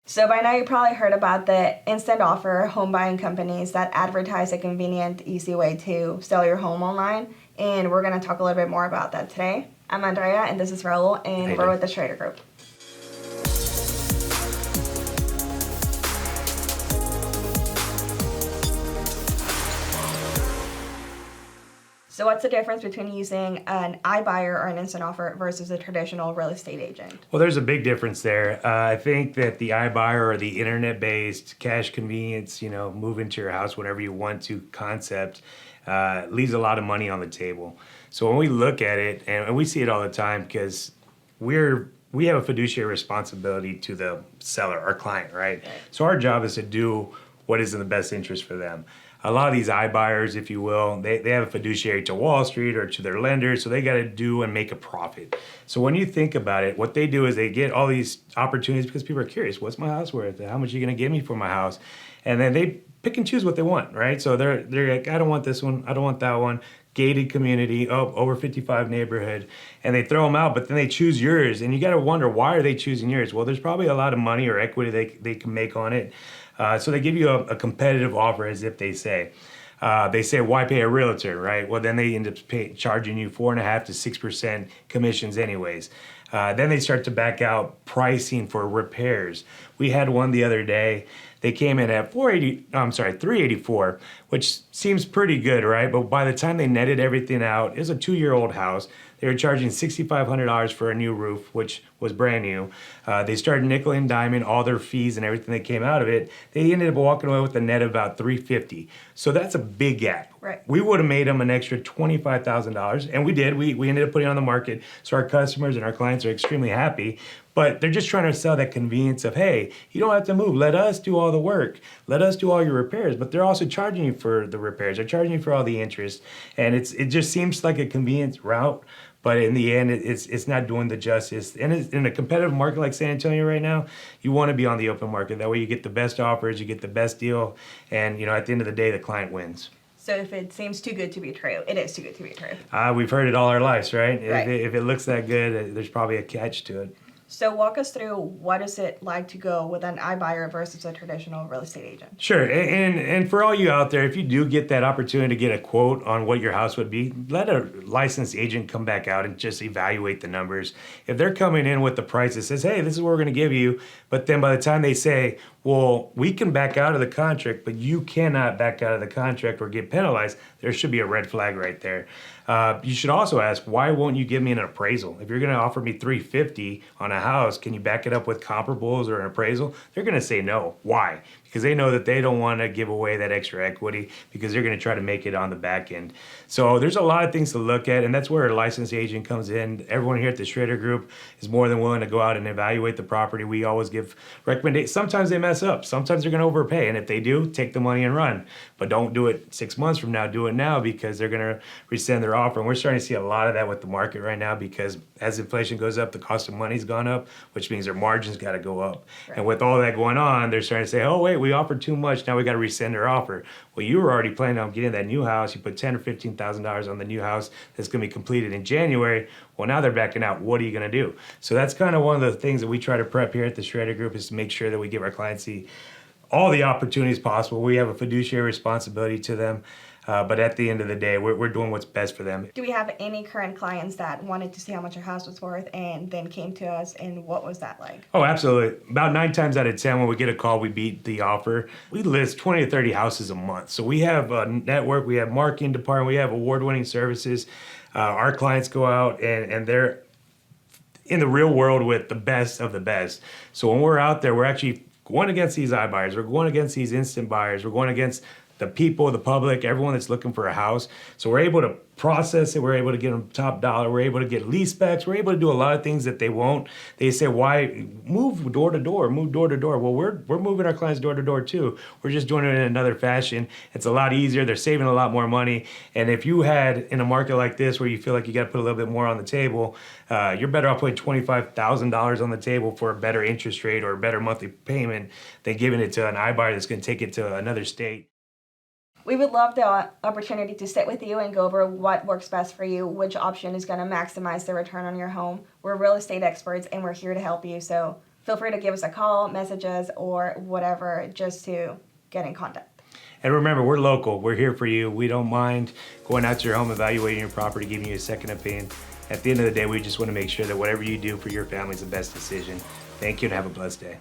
So by now you probably heard about the instant offer home buying companies that advertise a convenient, easy way to sell your home online. And we're going to talk a little bit more about that today. I'm Andrea and this is Raul, and Hey, we're Nick. with the Schrader Group. So what's the difference between using an iBuyer or an instant offer versus a traditional real estate agent? Well, there's a big difference there. I think that the iBuyer or the internet-based cash convenience, move into your house whenever you want to concept, leaves a lot of money on the table. So when we look at it, and we see it all the time because we have a fiduciary responsibility to the seller, our client, right? So our job is to do what is in the best interest for them. A lot of these iBuyers, if you will, they have a fiduciary to Wall Street or to their lenders, so they got to do and make a profit. So when you think about it, what they do is they get all these opportunities because people are curious, what's my house worth? How much are you going to give me for my house? And then they pick and choose what they want, right? So they're like, I don't want this one, I don't want that one. Gated community, over 55 neighborhood, and they throw them out, but then they choose yours, and you got to wonder, why are they choosing yours? Well, there's probably a lot of money or equity they can make on it. So they give you a competitive offer, as if they say. They say, why pay a realtor, right? Well, then they end up charging you 4.5% to 6% commissions anyways. Then they start to back out pricing for repairs. We had one the other day. They came in at 384, which seems pretty good, right? But by the time they netted everything out, it was a 2-year-old house. They were charging $6,500 for a new roof, which was brand new. They started nickel and diming all their fees and everything that came out of it. They ended up walking away with a net of about $350. So that's a big gap. Right. We would have made them an extra $25,000, and we did. We ended up putting it on the market, so our customers and our clients are extremely happy. But they're just trying to sell that convenience of, hey, you don't have to move. Let us do all the work. Let us do all your repairs. But they're also charging you for the repairs. They're charging you for all the interest, and it just seems like a convenience route. But in the end, it's not doing the justice. And in a competitive market like San Antonio right now, you want to be on the open market. That way you get the best offers, you get the best deal, and at the end of the day, the client wins. So if it seems too good to be true, it is too good to be true. We've heard it all our lives, right? Right. If it looks that good, there's probably a catch to it. So walk us through, what is it like to go with an iBuyer versus a traditional real estate agent? Sure, and for all you out there, if you do get that opportunity to get a quote on what your house would be, let a licensed agent come back out and just evaluate the numbers. If they're coming in with the price that says, hey, this is what we're going to give you, but then by the time they say, well, we can back out of the contract, but you cannot back out of the contract or get penalized, there should be a red flag right there. You should also ask, why won't you give me an appraisal? If you're going to offer me $350 on a house, can you back it up with comparables or an appraisal? They're going to say no. Why? Because they know that they don't want to give away that extra equity, because they're going to try to make it on the back end. So there's a lot of things to look at, and that's where a licensed agent comes in. Everyone here at the Schrader Group is more than willing to go out and evaluate the property. We always give recommendations. Sometimes they mess up. Sometimes they're going to overpay, and if they do, take the money and run. But don't do it 6 months from now. Do it now, because they're going to rescind their offer. And we're starting to see a lot of that with the market right now, because as inflation goes up, the cost of money's gone up, which means their margins got to go up. Right. And with all that going on, they're starting to say, oh, wait, we offered too much. Now we got to rescind our offer. Well, you were already planning on getting that new house. You put $10,000 or $15,000 on the new house that's going to be completed in January. Well, now they're backing out. What are you going to do? So that's kind of one of the things that we try to prep here at the Schrader Group, is to make sure that we give our clients all the opportunities possible. We have a fiduciary responsibility to them. But at the end of the day, we're doing what's best for them. Do we have any current clients that wanted to see how much your house was worth and then came to us, and what was that like? Oh, absolutely. About 9 times out of 10, when we get a call, we beat the offer. We list 20 to 30 houses a month. So we have a network, we have marketing department, we have award-winning services. Our clients go out and they're in the real world with the best of the best. So when we're out there, we're actually going against these iBuyers. We're going against these instant buyers. We're going against the people, the public, everyone that's looking for a house. So we're able to process it. We're able to get them top dollar. We're able to get lease specs. We're able to do a lot of things that they won't. They say, why move door to door, move door to door? Well, we're moving our clients door to door too. We're just doing it in another fashion. It's a lot easier. They're saving a lot more money. And if you had, in a market like this where you feel like you got to put a little bit more on the table, you're better off putting $25,000 on the table for a better interest rate or a better monthly payment than giving it to an iBuyer that's going to take it to another state. We would love the opportunity to sit with you and go over what works best for you, which option is going to maximize the return on your home. We're real estate experts and we're here to help you. So feel free to give us a call, messages, or whatever, just to get in contact. And remember, we're local. We're here for you. We don't mind going out to your home, evaluating your property, giving you a second opinion. At the end of the day, we just want to make sure that whatever you do for your family is the best decision. Thank you and have a blessed day.